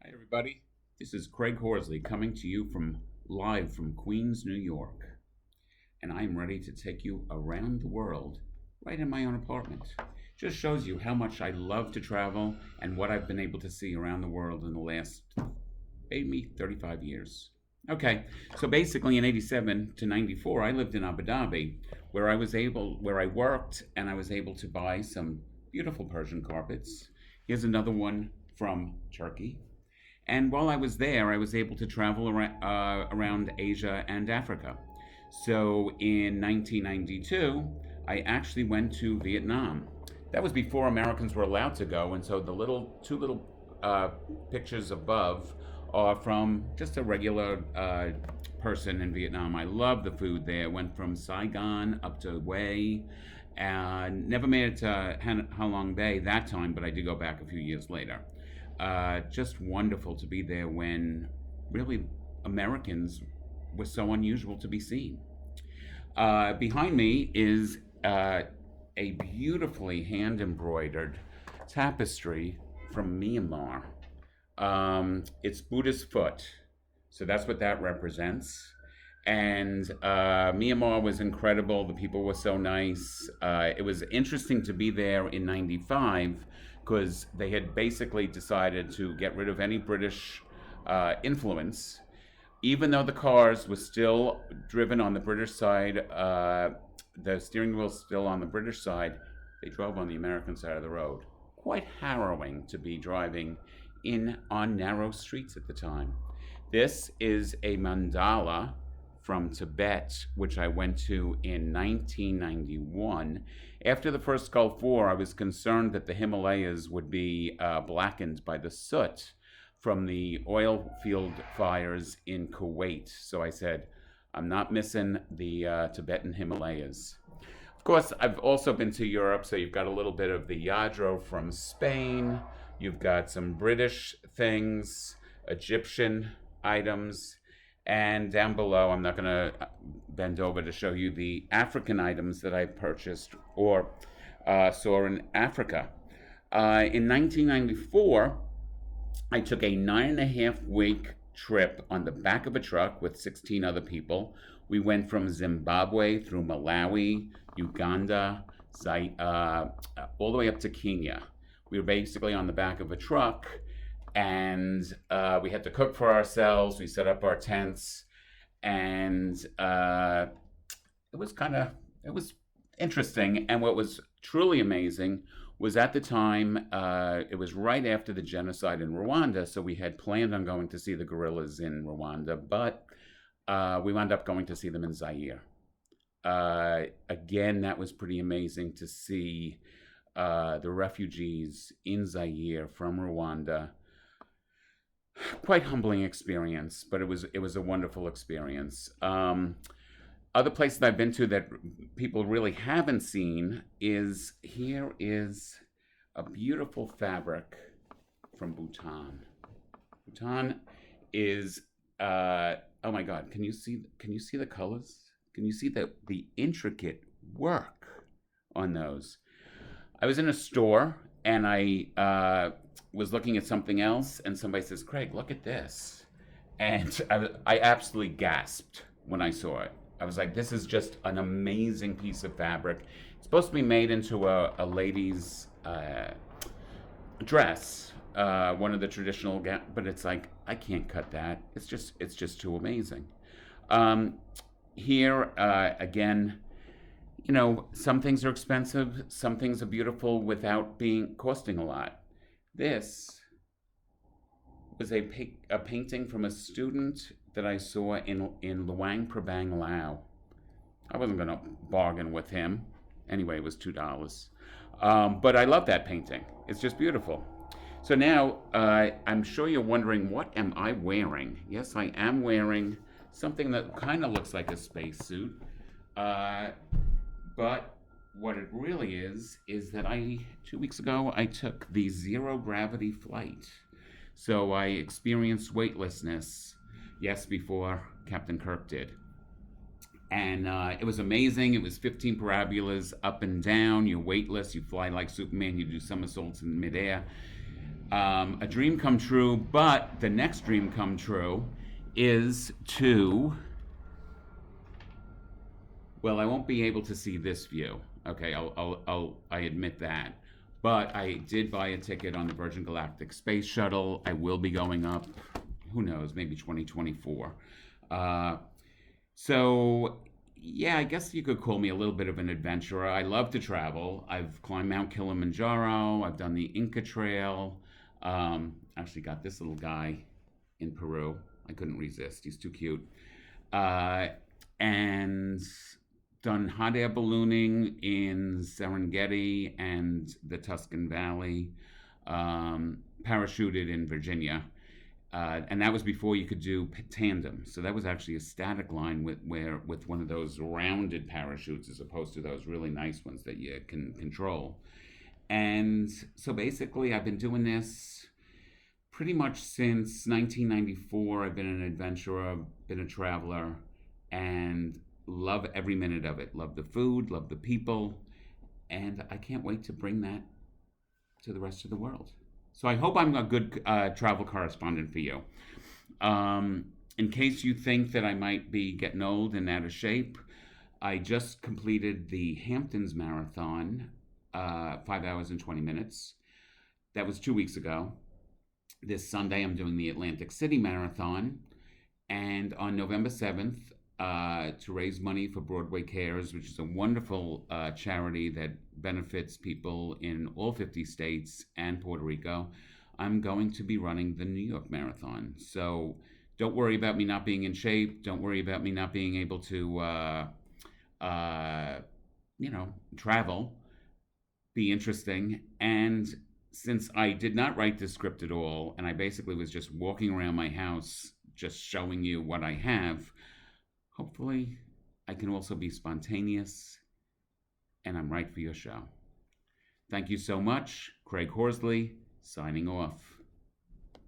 Hi, everybody. This is Craig Horsley coming to you live from Queens, New York, and I'm ready to take you around the world right in my own apartment. Just shows you how much I love to travel and what I've been able to see around the world in the last maybe 35 years. Okay, so basically in 87 to 94, I lived in Abu Dhabi where I worked and I was able to buy some beautiful Persian carpets. Here's another one from Turkey. And while I was there, I was able to travel around Asia and Africa. So in 1992, I actually went to Vietnam. That was before Americans were allowed to go, and so the two little pictures above are from just a regular person in Vietnam. I love the food there. Went from Saigon up to Hue. Never made it to Ha Long Bay that time, but I did go back a few years later. Just wonderful to be there when really Americans were so unusual to be seen. Behind me is a beautifully hand embroidered tapestry from Myanmar. It's Buddha's foot, so that's what that represents. And Myanmar was incredible. The people were so nice. It was interesting to be there in '95 because they had basically decided to get rid of any British influence. Even though the cars were still driven on the British side, the steering wheel still on the British side, they drove on the American side of the road. Quite harrowing to be driving on narrow streets at the time. This is a mandala from Tibet, which I went to in 1991. After the first Gulf War, I was concerned that the Himalayas would be blackened by the soot from the oil field fires in Kuwait. So I said, I'm not missing the Tibetan Himalayas. Of course, I've also been to Europe, so you've got a little bit of the Yadro from Spain. You've got some British things, Egyptian items, and down below, I'm not going to bend over to show you the African items that I purchased or saw in Africa. In 1994, I took a 9.5 week trip on the back of a truck with 16 other people. We went from Zimbabwe through Malawi, Uganda, all the way up to Kenya. We were basically on the back of a truck, and we had to cook for ourselves. We set up our tents, and it was interesting. And what was truly amazing was at the time, it was right after the genocide in Rwanda, so we had planned on going to see the gorillas in Rwanda, but we wound up going to see them in Zaire. Again, that was pretty amazing to see the refugees in Zaire from Rwanda. Quite humbling experience, but it was a wonderful experience. Other places I've been to that people really haven't seen is a beautiful fabric from Bhutan. Bhutan is oh my God! Can you see the colors? Can you see the intricate work on those? I was in a store and I was looking at something else, and somebody says, "Craig, look at this," and I absolutely gasped when I saw it. I was like, this is just an amazing piece of fabric. It's supposed to be made into a lady's dress, one of the traditional, but it's like, I can't cut that. It's just too amazing. Here, again, some things are expensive, some things are beautiful without costing a lot. This was a painting from a student that I saw in Luang Prabang, Laos. I wasn't going to bargain with him. Anyway, it was $2. But I love that painting. It's just beautiful. So now, I'm sure you're wondering, what am I wearing? Yes, I am wearing something that kind of looks like a spacesuit. But what it really is that 2 weeks ago, I took the zero gravity flight. So I experienced weightlessness, yes, before Captain Kirk did. And it was amazing. It was 15 parabolas up and down. You're weightless. You fly like Superman. You do somersaults in midair. A dream come true, but the next dream come true is to, well, I won't be able to see this view. Okay, I admit that. But I did buy a ticket on the Virgin Galactic Space Shuttle. I will be going up, who knows, maybe 2024. Uh, so, yeah, I guess you could call me a little bit of an adventurer. I love to travel. I've climbed Mount Kilimanjaro. I've done the Inca Trail. Actually, got this little guy in Peru. I couldn't resist. He's too cute. Uh, and done hot air ballooning in Serengeti and the Tuscan Valley. Parachuted in Virginia. And that was before you could do tandem. So that was actually a static line with one of those rounded parachutes as opposed to those really nice ones that you can control. And so basically, I've been doing this pretty much since 1994. I've been an adventurer, been a traveler, and love every minute of it. Love the food, love the people, and I can't wait to bring that to the rest of the world. So I hope I'm a good travel correspondent for you. In case you think that I might be getting old and out of shape, I just completed the Hamptons Marathon, 5 hours and 20 minutes. That was 2 weeks ago. This Sunday, I'm doing the Atlantic City Marathon. And on November 7th, to raise money for Broadway Cares, which is a wonderful charity that benefits people in all 50 states and Puerto Rico, I'm going to be running the New York Marathon. So don't worry about me not being in shape. Don't worry about me not being able to, travel, be interesting. And since I did not write this script at all, and I basically was just walking around my house, just showing you what I have, hopefully I can also be spontaneous and I'm right for your show. Thank you so much. Craig Horsley, signing off.